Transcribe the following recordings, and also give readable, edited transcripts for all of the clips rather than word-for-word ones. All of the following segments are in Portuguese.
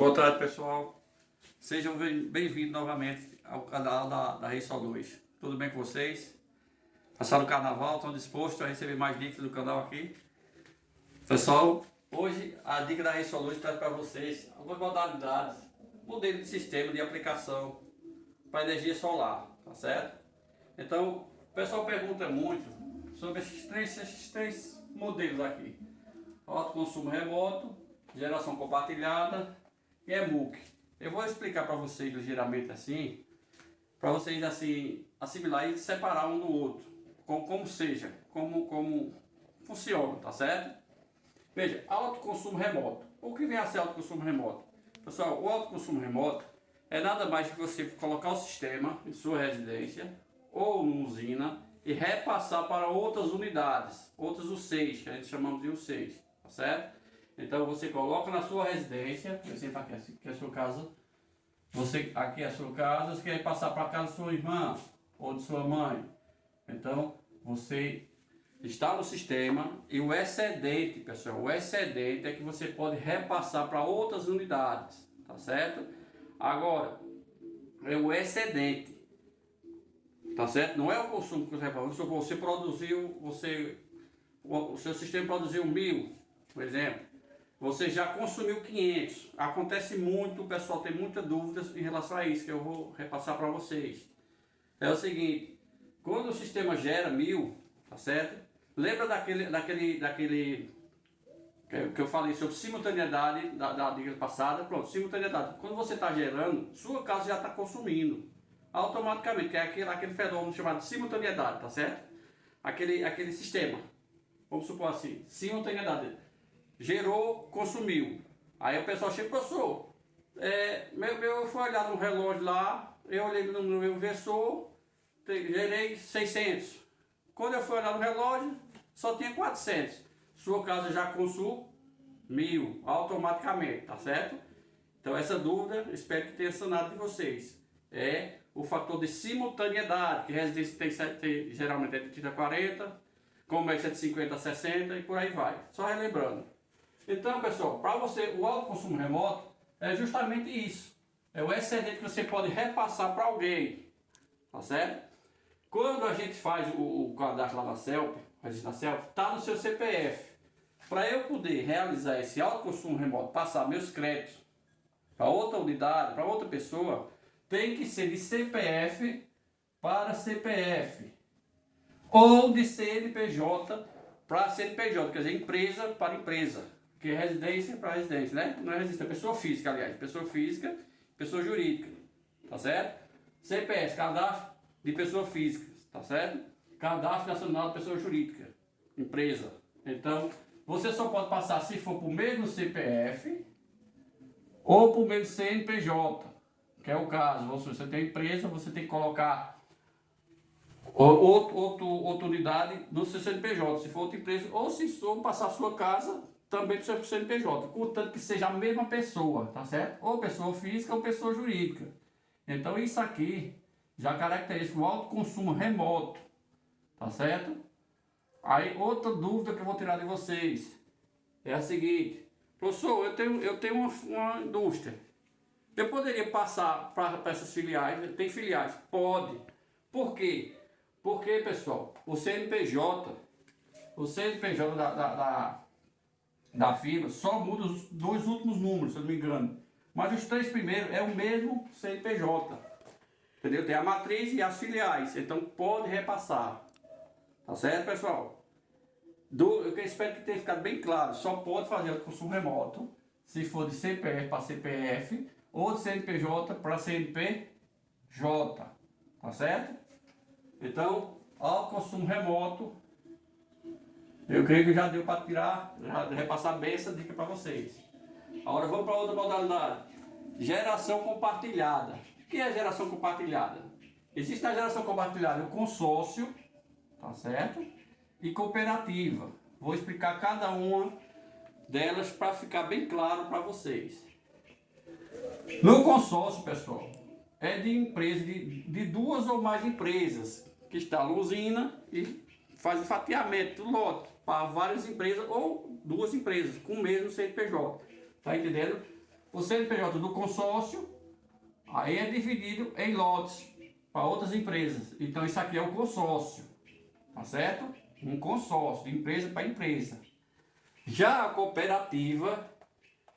Boa tarde, pessoal. Sejam bem-vindos novamente ao canal da ReiSol2. Tudo bem com vocês? Passaram o carnaval, estão dispostos a receber mais dicas do canal aqui? Pessoal, hoje a dica da ReiSol2 traz para vocês algumas modalidades, modelo de sistema de aplicação para energia solar, tá certo? Então, o pessoal pergunta muito sobre esses três modelos aqui: autoconsumo remoto, geração compartilhada e EMUC. Eu vou explicar para vocês ligeiramente assim, para vocês assim assimilar e separar um do outro, como funciona, tá certo? Veja, autoconsumo remoto. O que vem a ser autoconsumo remoto? Pessoal, o autoconsumo remoto é nada mais que você colocar o sistema em sua residência ou numa usina e repassar para outras unidades, outras UCs, que a gente chamamos de UCs, tá certo? Então você coloca na sua residência, por exemplo, aqui é a sua casa, aqui é a sua casa, você quer passar para a casa da sua irmã ou de sua mãe. Então você está no sistema e o excedente, pessoal, o excedente é que você pode repassar para outras unidades, tá certo? Agora, é o excedente, tá certo? Não é o consumo que você produziu, o seu sistema produziu 1000, por exemplo. Você já consumiu 500. Acontece muito, o pessoal tem muitas dúvidas em relação a isso, que eu vou repassar para vocês. É o seguinte: quando o sistema gera 1000, tá certo? Lembra daquele que eu falei sobre simultaneidade da dica passada? Pronto, simultaneidade. Quando você está gerando, sua casa já está consumindo automaticamente, que é aquele fenômeno chamado simultaneidade, tá certo? Aquele sistema. Vamos supor assim, simultaneidade. Gerou, consumiu. Aí o pessoal chega, professor, eu fui olhar no relógio lá, eu olhei no meu inversor, gerei 600. Quando eu fui olhar no relógio, só tinha 400. Sua casa já consumiu 1000 automaticamente, tá certo? Então essa dúvida, espero que tenha sanado de vocês. É o fator de simultaneidade, que residência tem geralmente é de 30 a 40, comércio é de 50 a 60 e por aí vai. Só relembrando. Então, pessoal, para você, o autoconsumo remoto é justamente isso. É o excedente que você pode repassar para alguém, tá certo? Quando a gente faz o cadastro lá na CELP, registro na CELP, está no seu CPF. Para eu poder realizar esse autoconsumo remoto, passar meus créditos para outra unidade, para outra pessoa, tem que ser de CPF para CPF ou de CNPJ para CNPJ, quer dizer, empresa para empresa. Que é residência para residência, né? Não é residência, é pessoa física, aliás. Pessoa física, pessoa jurídica, tá certo? CPF, cadastro de pessoa física, tá certo? Cadastro nacional de pessoa jurídica, empresa. Então, você só pode passar se for por meio do CPF ou por meio do CNPJ, que é o caso. Se você tem empresa, você tem que colocar outra unidade no seu CNPJ, se for outra empresa, ou se for passar a sua casa também do seu CNPJ, contanto que seja a mesma pessoa, tá certo? Ou pessoa física ou pessoa jurídica. Então isso aqui já caracteriza o autoconsumo remoto, tá certo? Aí outra dúvida que eu vou tirar de vocês é a seguinte: professor, eu tenho uma indústria, eu poderia passar para essas filiais? Tem filiais? Pode. Por quê? Porque, pessoal, o CNPJ da firma só muda os 2 últimos números, se eu não me engano. Mas os 3 primeiros é o mesmo CNPJ. Entendeu? Tem a matriz e as filiais. Então pode repassar. Tá certo, pessoal? Eu espero que tenha ficado bem claro. Só pode fazer o consumo remoto se for de CPF para CPF ou de CNPJ para CNPJ. Tá certo? Então, ao consumo remoto, eu creio que já deu para repassar bem essa dica para vocês. Agora vamos para outra modalidade. Geração compartilhada. O que é geração compartilhada? Existe a geração compartilhada, o consórcio, tá certo? E cooperativa. Vou explicar cada uma delas para ficar bem claro para vocês. No consórcio, pessoal, é de empresa, de 2 ou mais empresas que instalam usina e fazem fatiamento do lote para várias empresas ou 2 empresas com o mesmo CNPJ. Tá entendendo? o CNPJ do consórcio, aí é dividido em lotes para outras empresas. Então isso aqui é o consórcio, tá certo? Um consórcio, de empresa para empresa. Já a cooperativa,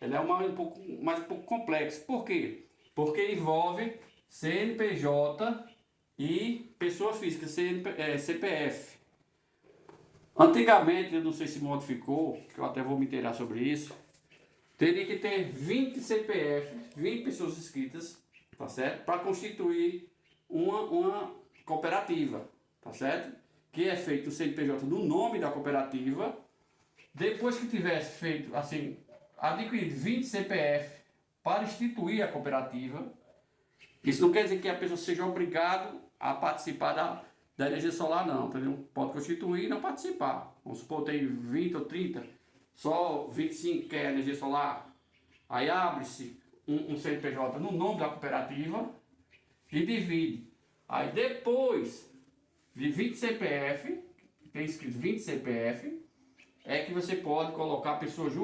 ela é um pouco complexa. Por quê? Porque envolve CNPJ e pessoa física, CPF. Antigamente, eu não sei se modificou, que eu até vou me inteirar sobre isso, teria que ter 20 CPF, 20 pessoas inscritas, tá certo? Para constituir uma cooperativa, tá certo? Que é feito o CNPJ no nome da cooperativa. Depois que tivesse feito, assim, adquirido 20 CPF para instituir a cooperativa, isso não quer dizer que a pessoa seja obrigada a participar da energia solar, não, entendeu? Pode constituir e não participar. Vamos supor, tem 20 ou 30, só 25 quer energia solar. Aí abre-se um CNPJ no nome da cooperativa e divide. Aí depois de 20 CPF, tem escrito 20 CPF, é que você pode colocar pessoas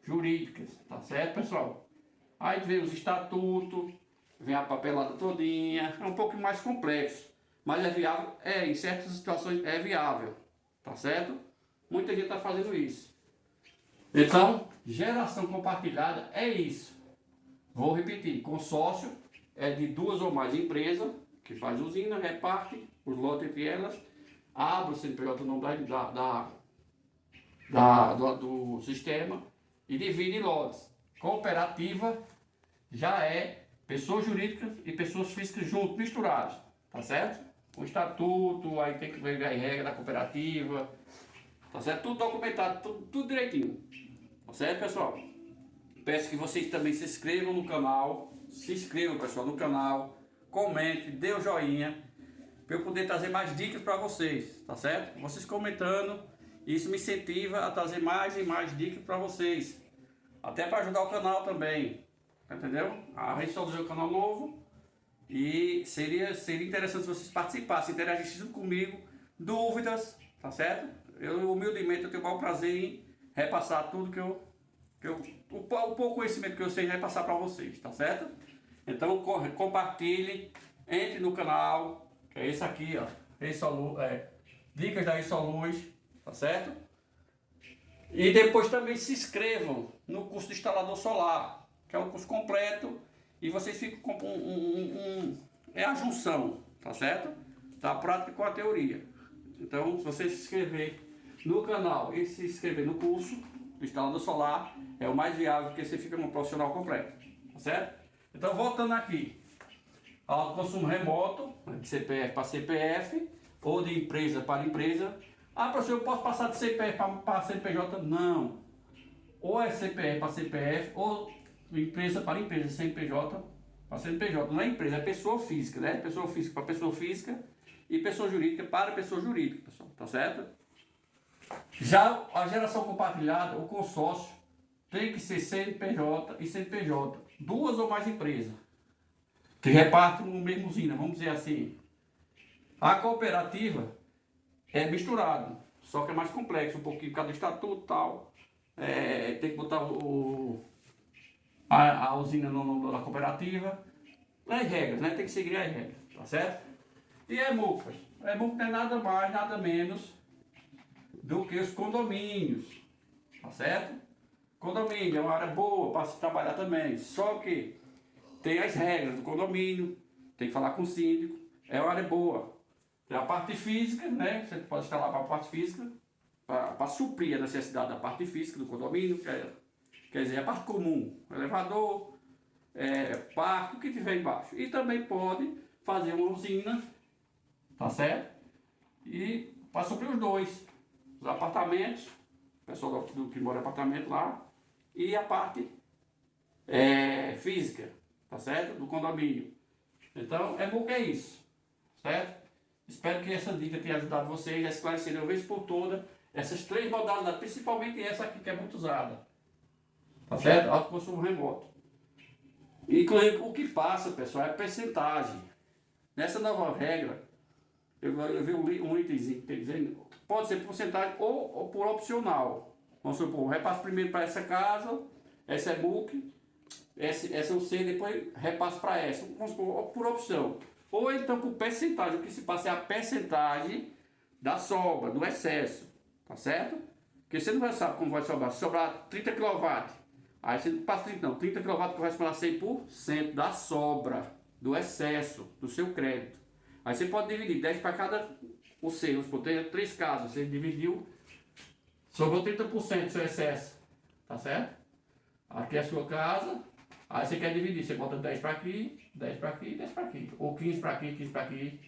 jurídicas, tá certo, pessoal? Aí vem os estatutos, vem a papelada todinha, é um pouco mais complexo, mas é viável, em certas situações é viável, tá certo? Muita gente está fazendo isso. Então, geração compartilhada é isso. Vou repetir, consórcio é de duas ou mais empresas que faz usina, reparte os lotes entre elas, abre o CNPJ no nome do sistema e divide em lotes. Cooperativa já é pessoas jurídicas e pessoas físicas juntos, misturadas, tá certo? O estatuto, aí tem que ver a regra da cooperativa, tá certo? Tudo documentado, tudo direitinho, tá certo, pessoal? Peço que vocês também se inscrevam no canal, pessoal, no canal, comente, dê o joinha, para eu poder trazer mais dicas para vocês, tá certo? Vocês comentando, isso me incentiva a trazer mais e mais dicas para vocês, até para ajudar o canal também, entendeu? A gente só um canal novo e seria interessante se vocês participassem, interagissem junto comigo, dúvidas, tá certo? Eu humildemente eu tenho o maior prazer em repassar tudo o pouco conhecimento que eu sei repassar para vocês, tá certo? Então compartilhe, entre no canal, que é esse aqui, ó, Dicas da Isoluz, tá certo? E depois também se inscrevam no curso de instalador solar, que é um curso completo e vocês ficam com é a junção, tá certo? Da prática com a teoria. Então, se você se inscrever no canal e se inscrever no curso do instalador solar, é o mais viável, porque você fica num profissional completo, tá certo? Então, voltando aqui, autoconsumo remoto, de CPF para CPF, ou de empresa para empresa. Ah, professor, eu posso passar de CPF para CNPJ? Não. Ou é CPF para CPF, ou empresa para empresa, CNPJ para CNPJ. Não é empresa, é pessoa física, né? Pessoa física para pessoa física e pessoa jurídica para pessoa jurídica, pessoal, tá certo? Já a geração compartilhada, o consórcio, tem que ser CNPJ e CNPJ, duas ou mais empresas, que repartem no mesmo usina, vamos dizer assim. A cooperativa é misturado, só que é mais complexo, um pouquinho por causa do estatuto e tal. Tem que botar a usina no nome da cooperativa. As regras, né? Tem que seguir as regras, tá certo? E EMUCas? EMUC não é nada mais, nada menos do que os condomínios, tá certo? Condomínio é uma área boa para se trabalhar também, só que tem as regras do condomínio, tem que falar com o síndico, é uma área boa. Tem a parte física, né? Você pode instalar para a parte física, para suprir a necessidade da parte física do condomínio, quer dizer, a parte comum, elevador, parque, o que tiver embaixo. E também pode fazer uma usina, tá certo? E para suprir os dois, os apartamentos, o pessoal que mora em apartamento lá, e a parte física, tá certo? Do condomínio. Então, EMUC é isso, certo? Espero que essa dica tenha ajudado vocês a esclarecer de uma vez por toda essas três modalidades, principalmente essa aqui que é muito usada, tá certo? Autoconsumo remoto. Inclusive, o que passa, pessoal, é percentagem. Nessa nova regra, eu vi um itemzinho que tem dizendo, pode ser porcentagem ou por opcional. Vamos supor, repasso primeiro para essa casa, essa EMUC, essa eu sei, depois repasso para essa, vamos supor, por opção. Ou então por percentagem, o que se passa é a percentagem da sobra, do excesso, tá certo? Porque você não vai saber como vai sobrar. Se sobrar 30 kW, aí você não passa 30 não, 30 kW corresponde a 100% da sobra, do excesso, do seu crédito. Aí você pode dividir 10 para cada o seu, vamos supor, tem 3 casos, você dividiu, sobrou 30% do seu excesso, tá certo? Aqui é a sua casa, aí você quer dividir, você bota 10 para aqui, 10 para aqui, 10 para aqui, ou 15 para aqui, 15 para aqui,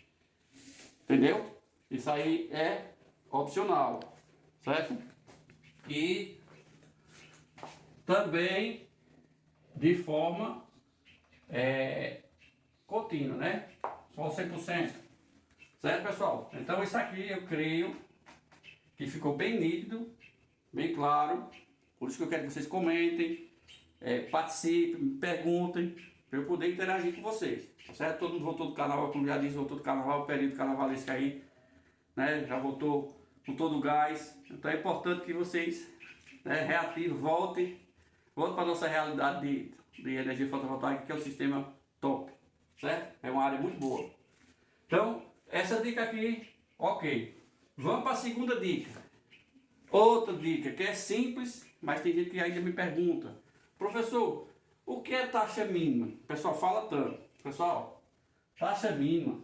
entendeu? Isso aí é opcional, certo? E também de forma contínua, né? Só 100%, certo, pessoal? Então isso aqui eu creio que ficou bem nítido, bem claro, por isso que eu quero que vocês comentem, participem, perguntem, para eu poder interagir com vocês, certo? Todo mundo voltou do carnaval, como já disse, voltou do carnaval, o período carnavalesco aí, né? Já voltou com todo o gás, então é importante que vocês, né, reativem, voltem para a nossa realidade de energia fotovoltaica, que é o sistema top, certo? É uma área muito boa. Então, essa dica aqui, ok. Vamos para a segunda dica. Outra dica que é simples, mas tem gente que ainda me pergunta: professor, o que é taxa mínima? O pessoal fala tanto. Pessoal, taxa mínima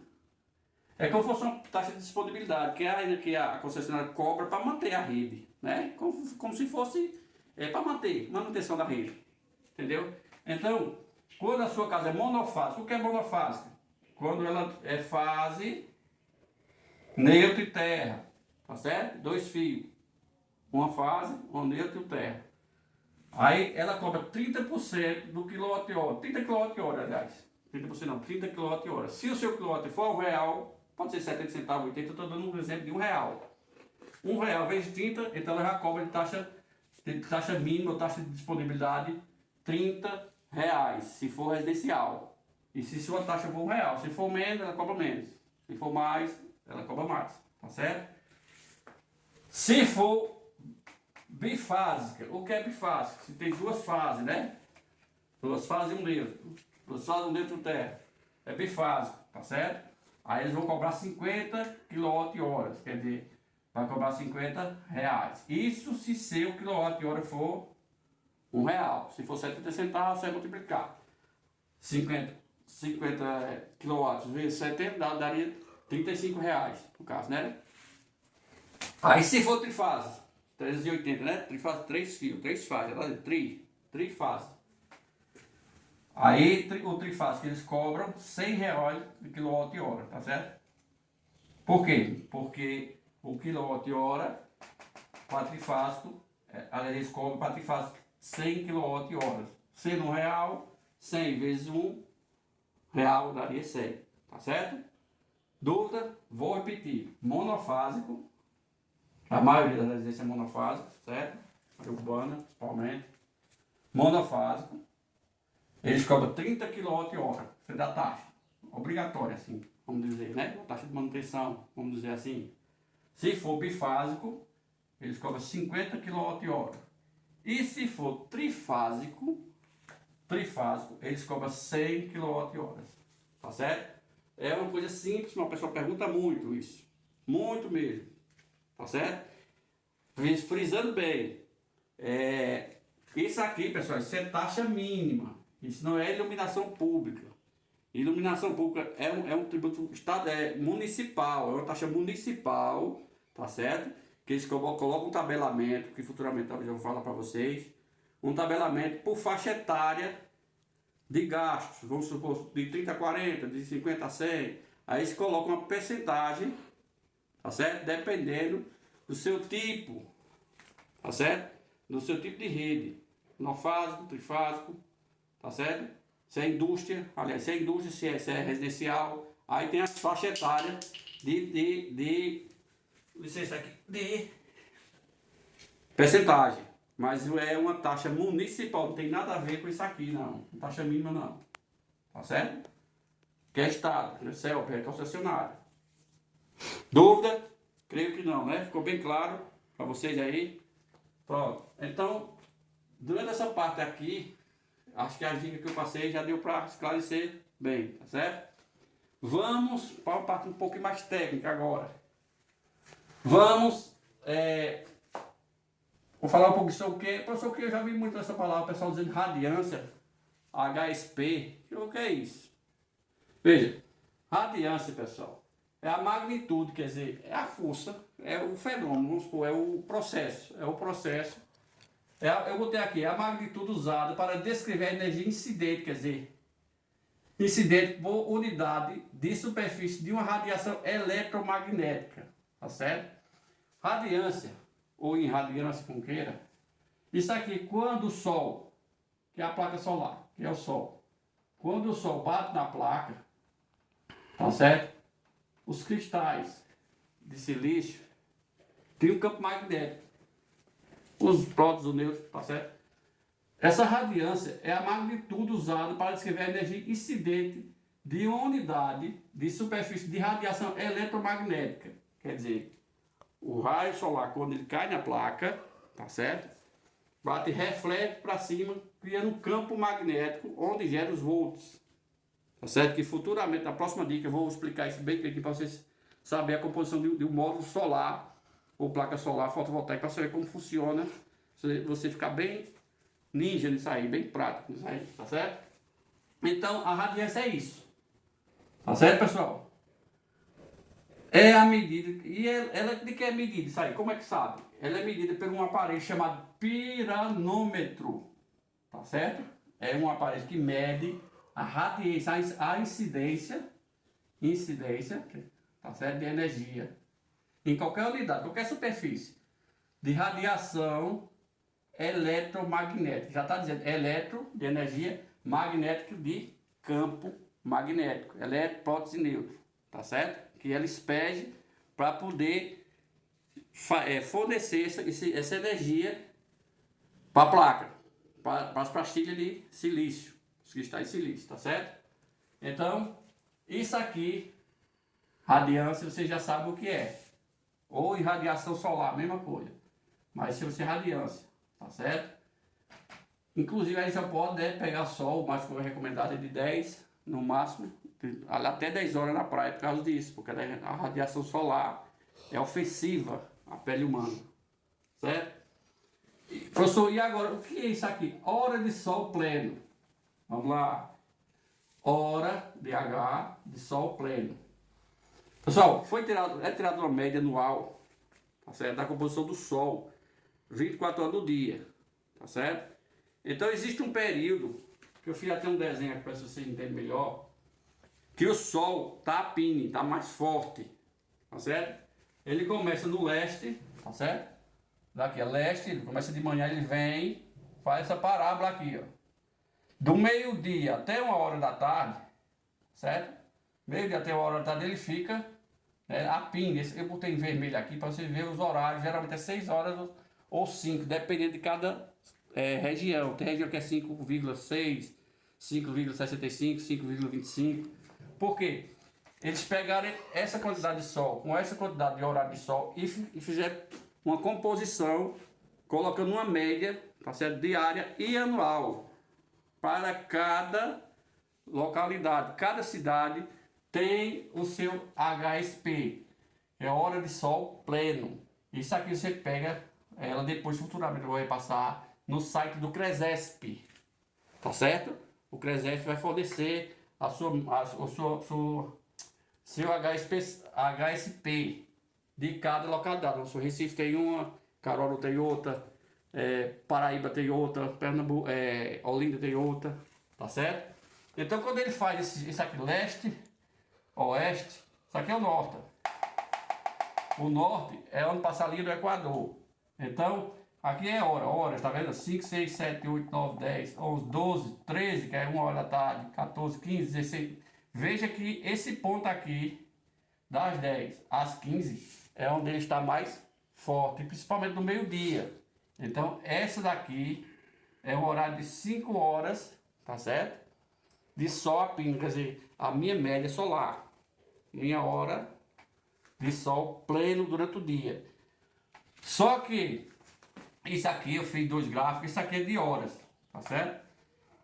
é como se fosse uma taxa de disponibilidade, que é ainda que a concessionária cobra para manter a rede, né? Como se fosse para manter, manutenção da rede, entendeu? Então, quando a sua casa é monofásica, o que é monofásica? Quando ela é fase, neutro e terra, tá certo? 2 fios, uma fase, um neutro e terra. Aí ela cobra 30% do quilowatt-hora, 30 kWh, aliás. 30% não, 30 kWh. Se o seu quilowatt for R$1, pode ser 70 centavos, 80, eu estou dando um exemplo de R$1. R$1 vezes 30, então ela já cobra de taxa mínima ou taxa de disponibilidade R$30, se for residencial. E se sua taxa for R$1, se for menos, ela cobra menos. Se for mais, ela cobra mais, tá certo? Se for bifásica, o que é bifásica? Se tem 2 fases, né? 2 fases e um neutro. 2 fases e um neutro terra. É bifásico, tá certo? Aí eles vão cobrar 50 kWh, quer dizer, vai cobrar R$50. Isso se seu quilowatt-hora for R$1. Se for 70 centavos, você vai multiplicar. 50 kW vezes 70 daria R$35, no caso, né? Aí se for trifase, 380, né? Trifase, 3 fios, 3 fases, tá? Trifase. Aí o trifase que eles cobram R$100 de kWh, tá certo? Por quê? Porque o quilowatt-hora para trifásico, eles cobram para trifásico 100 kWh. Sendo R$1, 100 vezes R$1 daria 100, tá certo? Dúvida? Vou repetir. Monofásico, a maioria das residências é monofásico, certo? Urbana, principalmente. Monofásico. Eles cobram 30 kWh, você dá taxa. Obrigatória, assim, vamos dizer, né? Uma taxa de manutenção, vamos dizer assim. Se for bifásico, eles cobram 50 kWh. E se for trifásico, eles cobram 100 kWh. Tá certo? É uma coisa simples, uma pessoa pergunta muito isso. Muito mesmo. Tá certo? Frisando bem. Isso aqui, pessoal, isso é taxa mínima. Isso não é iluminação pública. Iluminação pública é um tributo municipal, é uma taxa municipal, tá certo? Que eles colocam um tabelamento, que futuramente talvez eu vou falar para vocês, um tabelamento por faixa etária de gastos, vamos supor, de 30 a 40, de 50 a 100, aí eles colocam uma percentagem, tá certo? Dependendo do seu tipo, tá certo? Do seu tipo de rede, monofásico, trifásico, tá certo? Se é indústria, aliás, se é indústria, se é residencial, aí tem as faixas etárias de licença aqui, de percentagem. Mas é uma taxa municipal, não tem nada a ver com isso aqui, não. Taxa mínima, não. Tá certo? Que é Estado, que é CELP, é concessionário. Dúvida? Creio que não, né? Ficou bem claro para vocês aí? Pronto. Então, durante essa parte aqui, acho que a dica que eu passei já deu para esclarecer bem, tá certo? Vamos para uma parte um pouco mais técnica agora. Vamos, vou falar um pouco sobre o que, professor, que eu já vi muito essa palavra, o pessoal dizendo radiância, HSP, o que é isso? Veja, radiância, pessoal, é a magnitude, quer dizer, é a força, é o fenômeno, vamos supor, é o processo, eu botei aqui, é a magnitude usada para descrever a energia incidente, quer dizer, incidente por unidade de superfície de uma radiação eletromagnética, tá certo? Radiância, ou irradiância, como queira, isso aqui, quando o Sol, que é a placa solar, que é o Sol, quando o Sol bate na placa, tá certo? Os cristais de silício têm um campo magnético, os prótons, os nêutrons, tá certo? Essa radiância é a magnitude usada para descrever a energia incidente de uma unidade de superfície de radiação eletromagnética. Quer dizer, o raio solar, quando ele cai na placa, tá certo? Bate e reflete para cima, criando um campo magnético onde gera os volts. Tá certo? Que futuramente, na próxima dica, eu vou explicar isso bem aqui para vocês saberem a composição de um módulo solar ou placa solar fotovoltaica, para saber como funciona, você ficar bem ninja nisso aí, bem prático nisso aí, tá certo? Então, a radiância é isso. Tá certo, pessoal? É a medida, e ela de que é medida isso aí? Como é que sabe? Ela é medida por um aparelho chamado piranômetro, tá certo? É um aparelho que mede a radiância, a incidência, tá certo? De energia em qualquer unidade, qualquer superfície de radiação eletromagnética. Já está dizendo eletro de energia, magnético de campo magnético, elétron, prótons e nêutrons, tá certo? Que ela expede para poder fornecer essa energia para a placa, para as pastilhas de silício, os cristais de silício, tá certo? Então, isso aqui, radiância, você já sabe o que é. Ou irradiação solar, mesma coisa. Mas se você radiância, tá certo? Inclusive aí já pode pegar sol, o máximo recomendado é de 10 no máximo, até 10 horas na praia por causa disso, porque a radiação solar é ofensiva à pele humana, certo? Professor, e agora, o que é isso aqui? Hora de sol pleno. Vamos lá. Hora de H de sol pleno. Pessoal, é tirado uma média anual, tá certo? Da composição do Sol, 24 horas do dia, tá certo? Então existe um período, que eu fiz até um desenho aqui para vocês entenderem melhor, que o Sol tá a pine, tá mais forte, tá certo? Ele começa no leste, tá certo? Daqui a leste, ele começa de manhã, ele vem, faz essa parábola aqui, ó. Do meio-dia até 1 hora da tarde, certo? Meio-dia até 1 hora da tarde ele fica a pin. Eu botei em vermelho aqui para vocês verem os horários. Geralmente é 6 horas ou 5, dependendo de cada região. Tem região que é 5,6, 5,65, 5,25. Por quê? Eles pegaram essa quantidade de sol com essa quantidade de horário de sol e fizeram uma composição, colocando uma média, tá certo? Diária e anual para cada localidade. Cada cidade tem o seu HSP, é hora de sol pleno. Isso aqui você pega ela depois, futuramente eu vou repassar no site do CRESESP, tá certo? O CRESESP vai fornecer seu HSP de cada localidade. O Recife tem uma, Caruaru tem outra, Paraíba tem outra, Pernambuco, Olinda tem outra, tá certo? Então quando ele faz isso aqui, leste, oeste, isso aqui é o norte. O norte é onde passa a linha do Equador. Então, aqui é hora, tá vendo? 5, 6, 7, 8, 9, 10, 11, 12, 13, que é 1 hora da tarde, 14, 15, 16. Veja que esse ponto aqui, das 10 às 15, é onde ele está mais forte, principalmente no meio-dia. Então, essa daqui é um horário de 5 horas, tá certo? De sol a pino, quer dizer, a minha média solar. Minha hora de sol pleno durante o dia. Só que isso aqui eu fiz 2 gráficos, isso aqui é de horas, tá certo?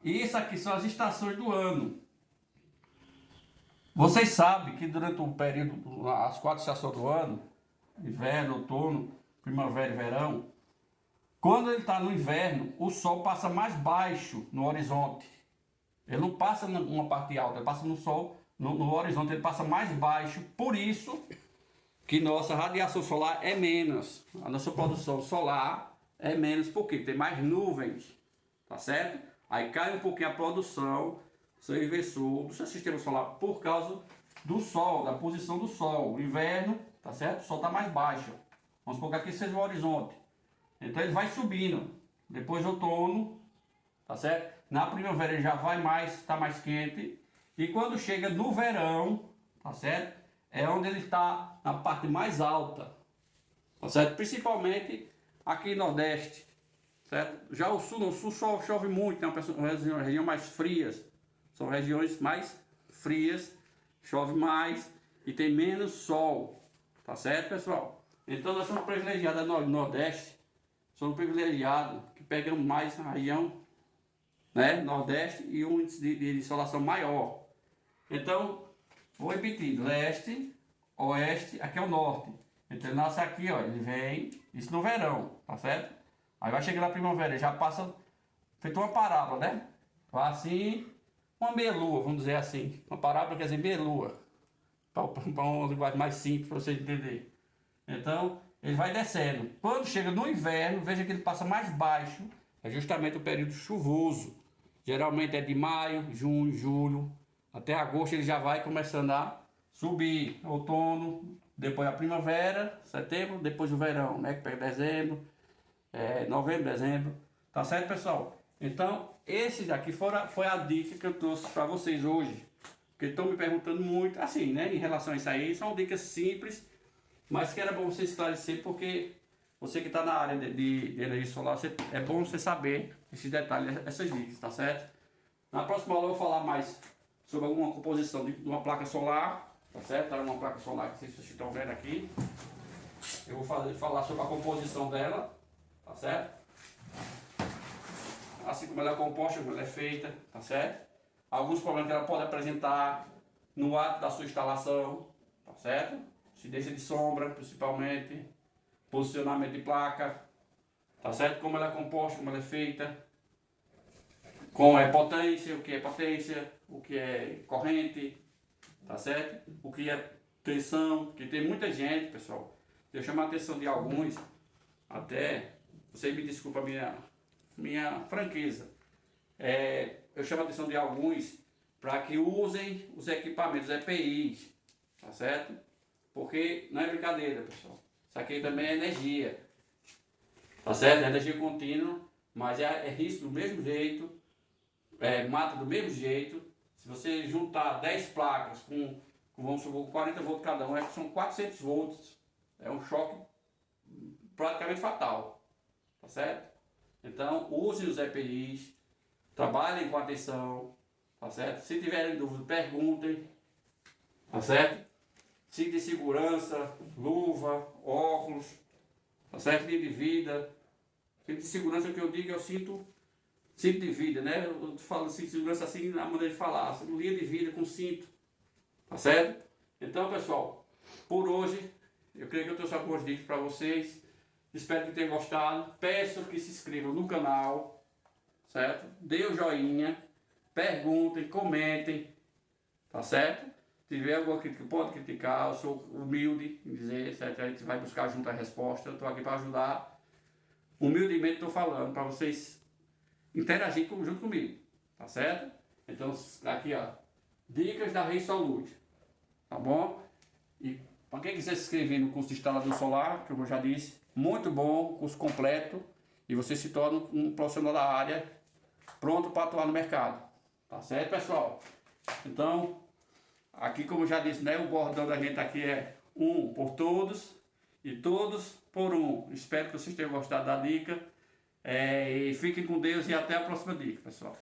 E isso aqui são as estações do ano. Vocês sabem que durante o período, as 4 estações do ano, inverno, outono, primavera e verão, quando ele está no inverno, o sol passa mais baixo no horizonte. Ele não passa numa parte alta, ele passa no sol, no horizonte, ele passa mais baixo. Por isso que nossa radiação solar é menos. A nossa produção solar é menos, porque tem mais nuvens, tá certo? Aí cai um pouquinho a produção, seu inversor do seu sistema solar por causa do sol, da posição do sol. O inverno, tá certo? O sol está mais baixo. Vamos supor que aqui seja o horizonte. Então ele vai subindo. Depois outono, tá certo? Na primavera ele já vai mais, está mais quente. E quando chega no verão, tá certo? É onde ele está na parte mais alta, tá certo? Principalmente aqui no Nordeste, certo? Já o Sul, no Sul chove muito, né? Uma região mais frias. São regiões mais frias, chove mais e tem menos sol, tá certo, pessoal? Então nós somos privilegiados no Nordeste, somos privilegiados que pegamos mais na região, né, Nordeste, e um índice de insolação maior. Então, vou repetir, leste, oeste, aqui é o norte. Então ele nasce aqui, ó, ele vem, isso no verão, tá certo? Aí vai chegar na primavera, ele já passa, feito uma parábola, né? Vai assim, uma meia-lua, vamos dizer assim. Uma parábola quer dizer meia-lua, para uma linguagem mais simples para vocês entenderem. Então, ele vai descendo. Quando chega no inverno, veja que ele passa mais baixo, é justamente o período chuvoso. Geralmente é de maio, junho, julho, até agosto ele já vai começando a subir. Outono, depois a primavera, setembro, depois o verão, né? Que pega dezembro, novembro, dezembro. Tá certo, pessoal? Então, esse daqui foi a dica que eu trouxe para vocês hoje. Porque estão me perguntando muito, assim, né? Em relação a isso aí, são dicas simples, mas que era bom você esclarecer, porque você que está na área de energia solar, é bom você saber esses detalhes, essas dicas, tá certo? Na próxima aula eu vou falar mais sobre alguma composição de uma placa solar, tá certo? Uma placa solar que vocês estão vendo aqui. Eu vou falar sobre a composição dela, tá certo? Assim como ela é composta, como ela é feita, tá certo? Alguns problemas que ela pode apresentar no ato da sua instalação, tá certo? Incidência de sombra, principalmente, posicionamento de placa, tá certo? Como ela é composta, como ela é feita, como é potência, o que é corrente, tá certo? O que é tensão, porque tem muita gente, pessoal. Eu chamo a atenção de alguns, até, você me desculpa a minha franqueza. Eu chamo a atenção de alguns para que usem os equipamentos EPIs, tá certo? Porque não é brincadeira, pessoal. Isso aqui também é energia, tá certo? É energia contínua, mas é risco do mesmo jeito, mata do mesmo jeito. Se você juntar 10 placas com vamos supor, 40 volts cada um, são 400 volts. É um choque praticamente fatal, tá certo? Então, usem os EPIs, trabalhem com atenção, tá certo? Se tiverem dúvida, perguntem, tá certo? Cinto de segurança, luva, óculos, tá certo? Linha de vida. Cinto de segurança, o que eu digo é o cinto de vida, né? Eu falo cinto de segurança assim na maneira de falar, linha de vida com cinto, tá certo? Então, pessoal, por hoje, eu creio que eu trouxe algumas dicas para vocês. Espero que tenham gostado. Peço que se inscrevam no canal, certo? Dê o joinha, perguntem, comentem, tá certo? Se tiver alguma crítica, pode criticar. Eu sou humilde em dizer, certo? A gente vai buscar junto a resposta. Eu estou aqui para ajudar. Humildemente estou falando para vocês interagir junto comigo, tá certo? Então, aqui ó, dicas da ReiSolute, tá bom? E para quem quiser se inscrever no curso de instalador solar, que eu já disse, muito bom, curso completo, e você se torna um profissional da área pronto para atuar no mercado, tá certo, pessoal? Então, aqui como eu já disse, né, o bordão da gente aqui é um por todos e todos por um. Espero que vocês tenham gostado da dica. E fiquem com Deus e até a próxima dica, pessoal.